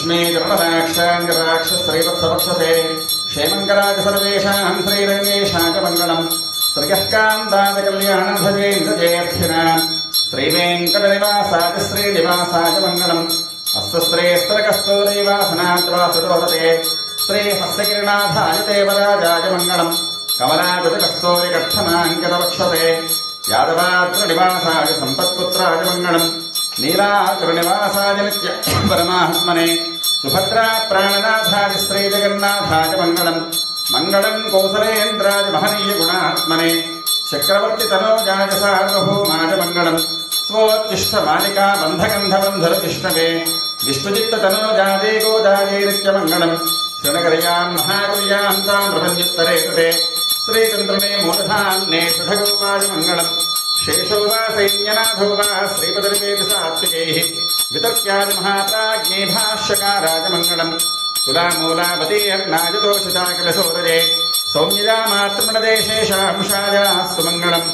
लक्ष्मी गरुडदाक्षाङ्गराक्षश्रीवत्सवक्षसे क्षेमङ्कराज सर्वेषां श्रीरङ्गेशाकमङ्गलम् श्रियः कान्तादकल्याणभजेन्द्रजयर्थिनाम् श्रीवेङ्कटनिवासाय श्रीनिवासाय मङ्गलम् हस्तश्रेयस्तरकस्तूरीवासनाद्वासुरोदते श्रीहस्तकिरणाधाय देवराजाय मङ्गलम् कमलाकृतकस्तूरिकर्थनाङ्कितवक्षते यादवाद्रनिवासाय सम्पत्पुत्राय मङ्गलम् नीलाचलनिवासाय नित्य परमात्मने सुभद्रा प्राणनाथाय श्रीजगन्नाथाय मङ्गलम् मङ्गलम् कौसलेन्द्राय महनीय गुणात्मने चक्रवर्ति तनोजाय सार्वभौमाय मङ्गलम् स्वोत्तिष्ठमालिका बन्धगन्धबन्धुरविष्णवे विष्णुचित्त तनोजाये गोदाये नित्यमङ्गलम् शृणकरयाम् महाकुर्याम् ताम् प्रपञ्चोत्तरे कृते श्रीचन्द्रने मूलधान्ये सुधगोपाय मङ्गलम् शेषो वा सैन्यनाथो वा श्रीपदर्वेद सात्विकैः वितर्क्याय महाप्राज्ञे भाष्यकाराय मङ्गलम् तुलामूलावतीर्नाय दोषचाकलसोदये सौम्यजामातृमणदेशेषांशायास्तु मङ्गलम्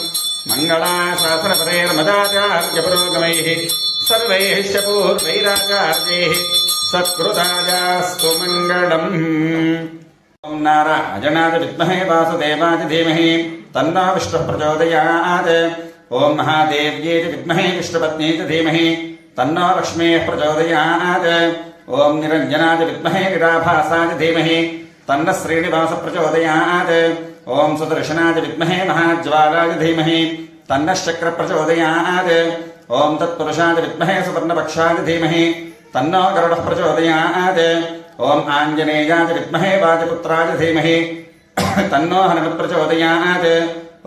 मङ्गलाशासनपरेर्मदाचार्यपुरोगमैः सर्वैः च पूर्वैराचार्यैः सत्कृतायास्तु मङ्गलम् ॐ नारायणाय विद्महे वासुदेवाय धीमहि तन्नो विष्णुः प्रचोदयात् ॐ महादेव्यै विद्महे विष्णुपत्न्यै धीमहि तन्नो लक्ष्मीः प्रचोदयात् ॐ निरञ्जनाय विद्महे निराभासाय धीमहि तन्नः श्रीनिवासः प्रचोदयात् ॐ सुदर्शनाय विद्महे महाज्वालाय धीमहि तन्नः शक्रः प्रचोदयात् ॐ तत्पुरुषाय विद्महे सुवर्णपक्षाय धीमहि तन्नो गरुडः प्रचोदयात् ॐ आञ्जनेयाय विद्महे वाजपुत्राय धीमहि तन्नो हनुमत् प्रचोदयात्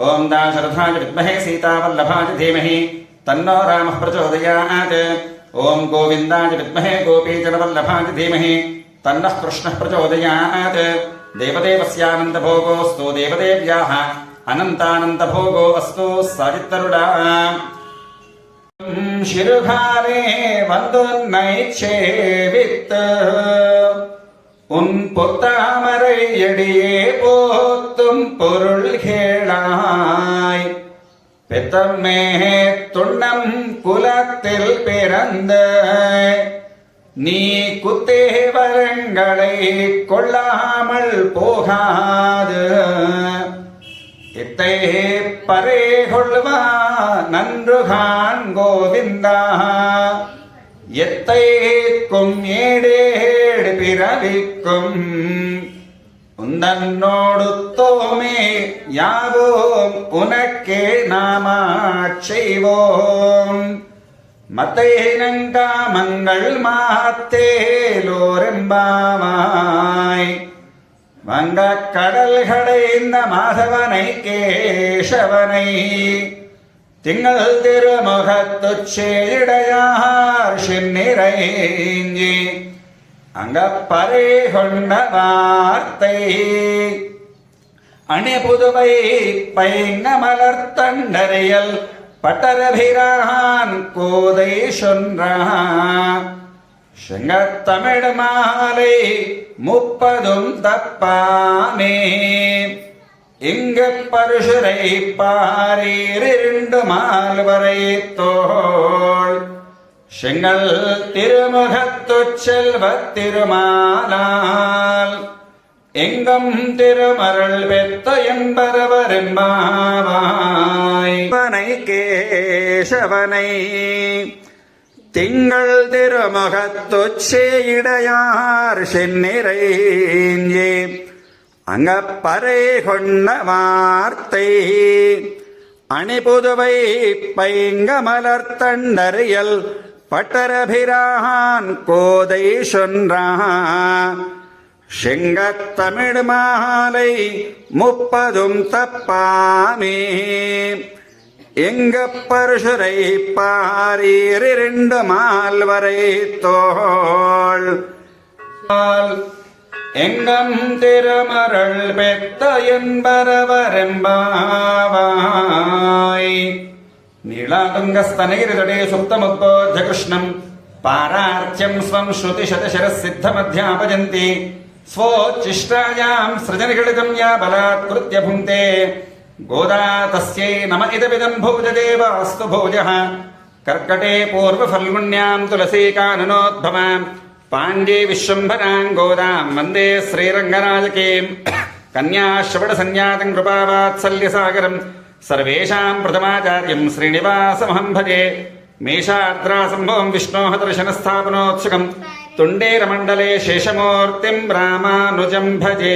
ॐ दाशरथाय विद्महे सीतावल्लभाय धीमहि तन्नो रामः प्रचोदयात् ॐ गोविन्दाय विद्महे गोपीजनवल्लभाय धीमहि तन्नः कृष्णः प्रचोदयात् देवदेवस्यानन्दभोगोऽस्तु देवदेव्याः अनन्तानन्दभोगो अस्तु सजित्तरुडा शिरुघारे वन्दुन्नैच्छेवित् உன் பொத்தாமரை எடியே போத்தும் பொருள் கேளாய் பெத்தம்மே துண்ணம் குலத்தில் பிறந்த நீ குத்தேவரங்களை கொள்ளாமல் போகாது இத்தை பரே கொள்வா நன்றுகான் கோவிந்தா எத்தைக்கும் ஏடேடு பிறவிக்கும் உந்தன்னோடு தோமே யாவோம் உனக்கே நாமா செய்வோம் மத்தைனங்காமங்கள் மாத்தேலோரெம்பாமாய் வங்கக் கடல்களை இந்த மாதவனை கேசவனை திங்கள் திருமுகத்துச் சேடையார் செந்நிறைஞ்சி அங்கப்பறை கொண்ட வார்த்தை அணி புதுவை பைங்க மலர்த்தண்டறியல் பட்டரபிரான் கோதை சொன்றான் செங்கத்தமிழ் மாலை 30 தப்பாமே இங்கு பருஷரை பாரீரிண்டு மால்வரை தோள் செங்கல் திருமுகத்துச் செல்வத் திருமாலால் எங்கும் திருமருள் பெத்த என்பரவரெம்பாவாய் வனை கேசவனை திங்கள் திருமுகத்துச் சேயிடையார் செந்நிறைஞ்சி அங்கப்பறை கொண்ட வார்த்தை அணிபுதுவை பைங்க மலர்த்தண்டறியல் பட்டரபிரான் கோதை சொன்றான் செங்கத்தமிழ் மாலை 30 தப்பாமே எங்க பருஷரை பாரீரிண்டு மால்வரை தோள் எங்கம் திருமருள் பெத்த என்பரவரெம்பாவாய் நீளாதுங்கஸ்தனகிரிதடே சுப்தமுத்போத்ய கிருஷ்ணம் பாரார்ச்சியம் ஸ்வம் ஸ்ருதிசதசிரசித்தமத்யாபஜந்தி ஸ்வோச்சிஷ்டாயாம் சృజనిகழிதம் யா பலாத்கிருத்ய புங்கே கோதா தஸ்யை நம இதமிதம் भोजदेवास्तु भोजः कर्कटे पूर्वफल्गुण्यां तुलसीकाननोद्भवां पाण्डे विश्वम्भरां गोदां वन्दे श्रीरङ्गनायकीम् कन्याश्रवणसंज्ञातं कृपावात्सल्यसागरं सर्वेषां प्रथमाचार्यं श्रीनिवासमहं भजे मेषार्द्रासम्भवं विष्णोः दर्शनस्थापनोत्सुकं तुण्डेरमण्डले शेषमूर्तिं रामानुजं भजे।